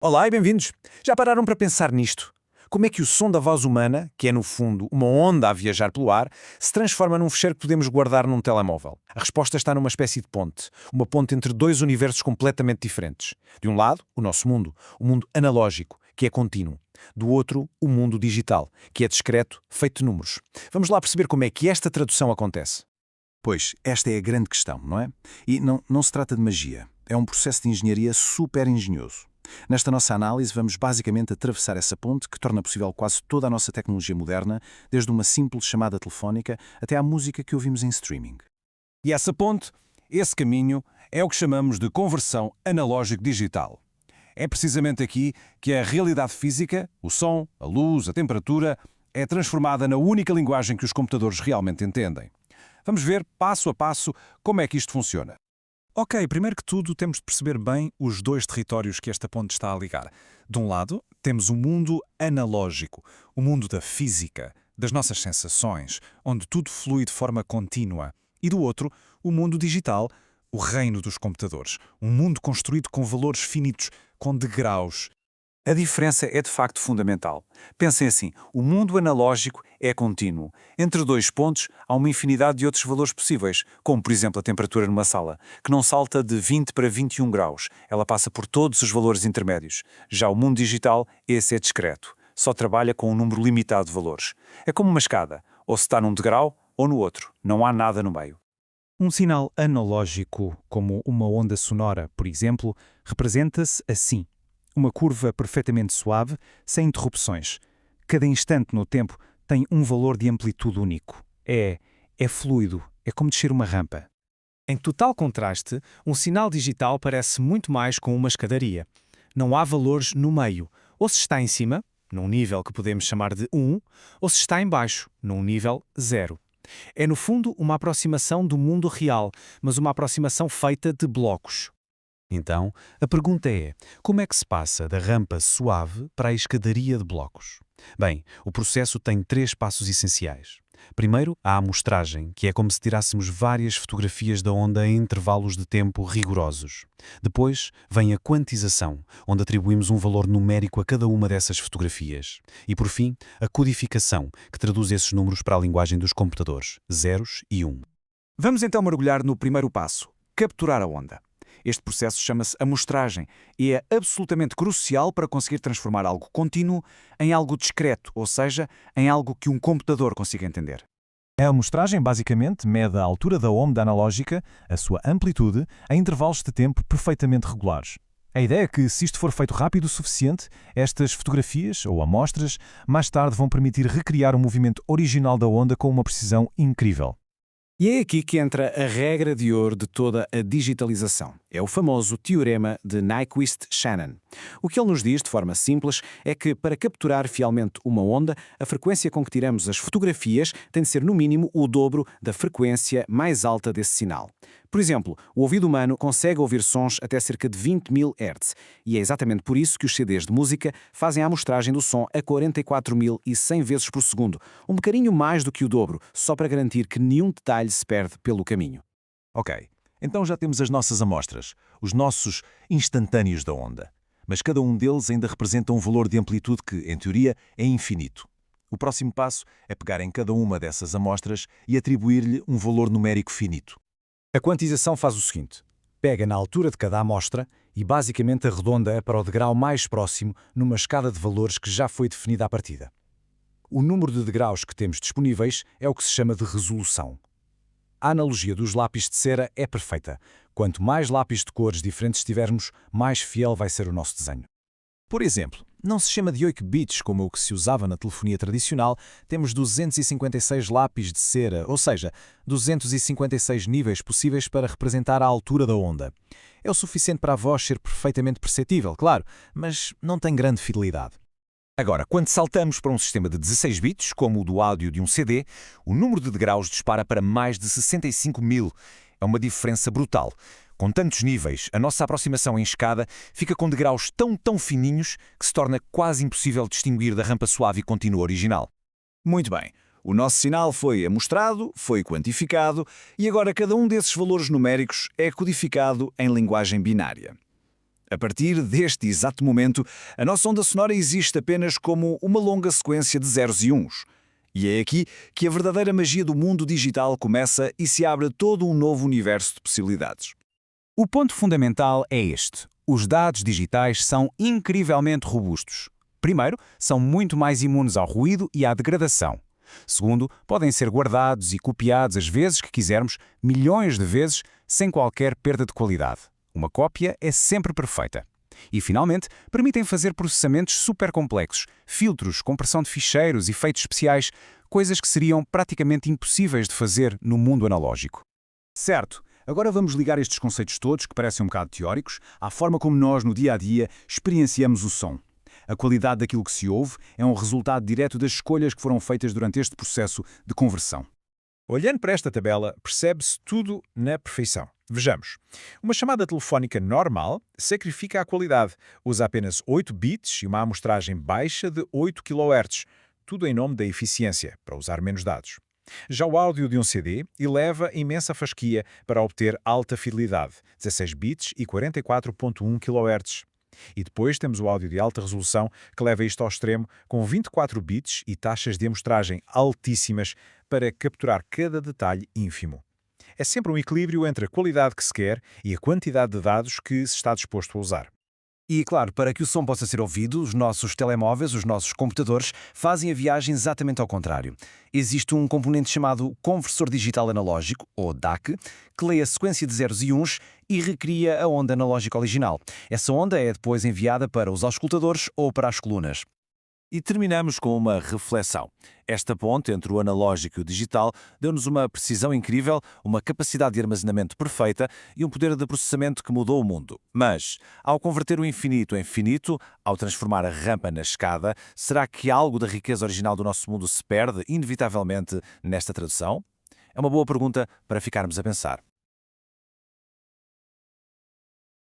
Olá e bem-vindos! Já pararam para pensar nisto? Como é que o som da voz humana, que é no fundo uma onda a viajar pelo ar, se transforma num fecheiro que podemos guardar num telemóvel? A resposta está numa espécie de ponte. Uma ponte entre dois universos completamente diferentes. De um lado, o nosso mundo, o mundo analógico, que é contínuo. Do outro, o mundo digital, que é discreto, feito de números. Vamos lá perceber como é que esta tradução acontece. Pois, esta é a grande questão, não é? E não se trata de magia. É um processo de engenharia super engenhoso. Nesta nossa análise, vamos basicamente atravessar essa ponte que torna possível quase toda a nossa tecnologia moderna, desde uma simples chamada telefónica até à música que ouvimos em streaming. E essa ponte, esse caminho, é o que chamamos de conversão analógico-digital. É precisamente aqui que a realidade física, o som, a luz, a temperatura, é transformada na única linguagem que os computadores realmente entendem. Vamos ver, passo a passo, como é que isto funciona. Ok, primeiro que tudo temos de perceber bem os dois territórios que esta ponte está a ligar. De um lado, temos o mundo analógico, o mundo da física, das nossas sensações, onde tudo flui de forma contínua. E do outro, o mundo digital, o reino dos computadores, um mundo construído com valores finitos, com degraus. A diferença é de facto fundamental. Pensem assim, o mundo analógico é contínuo. Entre dois pontos há uma infinidade de outros valores possíveis, como por exemplo a temperatura numa sala, que não salta de 20 para 21 graus. Ela passa por todos os valores intermédios. Já o mundo digital, esse é discreto. Só trabalha com um número limitado de valores. É como uma escada, ou se está num degrau ou no outro. Não há nada no meio. Um sinal analógico, como uma onda sonora, por exemplo, representa-se assim. Uma curva perfeitamente suave, sem interrupções. Cada instante no tempo tem um valor de amplitude único. É fluido, é como descer uma rampa. Em total contraste, um sinal digital parece muito mais com uma escadaria. Não há valores no meio, ou se está em cima, num nível que podemos chamar de 1, ou se está em baixo, num nível 0. É no fundo uma aproximação do mundo real, mas uma aproximação feita de blocos. Então, a pergunta é, como é que se passa da rampa suave para a escadaria de blocos? Bem, o processo tem 3 passos essenciais. Primeiro, a amostragem, que é como se tirássemos várias fotografias da onda em intervalos de tempo rigorosos. Depois, vem a quantização, onde atribuímos um valor numérico a cada uma dessas fotografias. E, por fim, a codificação, que traduz esses números para a linguagem dos computadores, zeros e 1. Vamos então mergulhar no primeiro passo, capturar a onda. Este processo chama-se amostragem e é absolutamente crucial para conseguir transformar algo contínuo em algo discreto, ou seja, em algo que um computador consiga entender. A amostragem basicamente mede a altura da onda analógica, a sua amplitude, em intervalos de tempo perfeitamente regulares. A ideia é que, se isto for feito rápido o suficiente, estas fotografias, ou amostras, mais tarde vão permitir recriar o movimento original da onda com uma precisão incrível. E é aqui que entra a regra de ouro de toda a digitalização. É o famoso teorema de Nyquist-Shannon. O que ele nos diz, de forma simples, é que para capturar fielmente uma onda, a frequência com que tiramos as fotografias tem de ser no mínimo o dobro da frequência mais alta desse sinal. Por exemplo, o ouvido humano consegue ouvir sons até cerca de 20.000 Hz, e é exatamente por isso que os CDs de música fazem a amostragem do som a 44.100 vezes por segundo, um bocadinho mais do que o dobro, só para garantir que nenhum detalhe se perde pelo caminho. Ok, então já temos as nossas amostras, os nossos instantâneos da onda. Mas cada um deles ainda representa um valor de amplitude que, em teoria, é infinito. O próximo passo é pegar em cada uma dessas amostras e atribuir-lhe um valor numérico finito. A quantização faz o seguinte: pega na altura de cada amostra e basicamente arredonda-a para o degrau mais próximo numa escada de valores que já foi definida à partida. O número de degraus que temos disponíveis é o que se chama de resolução. A analogia dos lápis de cera é perfeita. Quanto mais lápis de cores diferentes tivermos, mais fiel vai ser o nosso desenho. Por exemplo, não se chama de 8 bits como o que se usava na telefonia tradicional, temos 256 lápis de cera, ou seja, 256 níveis possíveis para representar a altura da onda. É o suficiente para a voz ser perfeitamente perceptível, claro, mas não tem grande fidelidade. Agora, quando saltamos para um sistema de 16 bits, como o do áudio de um CD, o número de degraus dispara para mais de 65.000. É uma diferença brutal. Com tantos níveis, a nossa aproximação em escada fica com degraus tão fininhos que se torna quase impossível distinguir da rampa suave e contínua original. Muito bem. O nosso sinal foi amostrado, foi quantificado e agora cada um desses valores numéricos é codificado em linguagem binária. A partir deste exato momento, a nossa onda sonora existe apenas como uma longa sequência de zeros e uns. E é aqui que a verdadeira magia do mundo digital começa e se abre todo um novo universo de possibilidades. O ponto fundamental é este. Os dados digitais são incrivelmente robustos. Primeiro, são muito mais imunes ao ruído e à degradação. Segundo, podem ser guardados e copiados as vezes que quisermos, milhões de vezes, sem qualquer perda de qualidade. Uma cópia é sempre perfeita. E, finalmente, permitem fazer processamentos super complexos, filtros, compressão de ficheiros, efeitos especiais, coisas que seriam praticamente impossíveis de fazer no mundo analógico. Certo. Agora vamos ligar estes conceitos todos, que parecem um bocado teóricos, à forma como nós, no dia-a-dia, experienciamos o som. A qualidade daquilo que se ouve é um resultado direto das escolhas que foram feitas durante este processo de conversão. Olhando para esta tabela, percebe-se tudo na perfeição. Vejamos. Uma chamada telefónica normal sacrifica a qualidade. Usa apenas 8 bits e uma amostragem baixa de 8 kHz. Tudo em nome da eficiência, para usar menos dados. Já o áudio de um CD eleva imensa fasquia para obter alta fidelidade, 16 bits e 44.1 kHz. E depois temos o áudio de alta resolução, que leva isto ao extremo, com 24 bits e taxas de amostragem altíssimas para capturar cada detalhe ínfimo. É sempre um equilíbrio entre a qualidade que se quer e a quantidade de dados que se está disposto a usar. E, claro, para que o som possa ser ouvido, os nossos telemóveis, os nossos computadores, fazem a viagem exatamente ao contrário. Existe um componente chamado conversor digital analógico, ou DAC, que lê a sequência de zeros e uns e recria a onda analógica original. Essa onda é depois enviada para os auscultadores ou para as colunas. E terminamos com uma reflexão. Esta ponte entre o analógico e o digital deu-nos uma precisão incrível, uma capacidade de armazenamento perfeita e um poder de processamento que mudou o mundo. Mas, ao converter o infinito em finito, ao transformar a rampa na escada, será que algo da riqueza original do nosso mundo se perde, inevitavelmente, nesta tradução? É uma boa pergunta para ficarmos a pensar.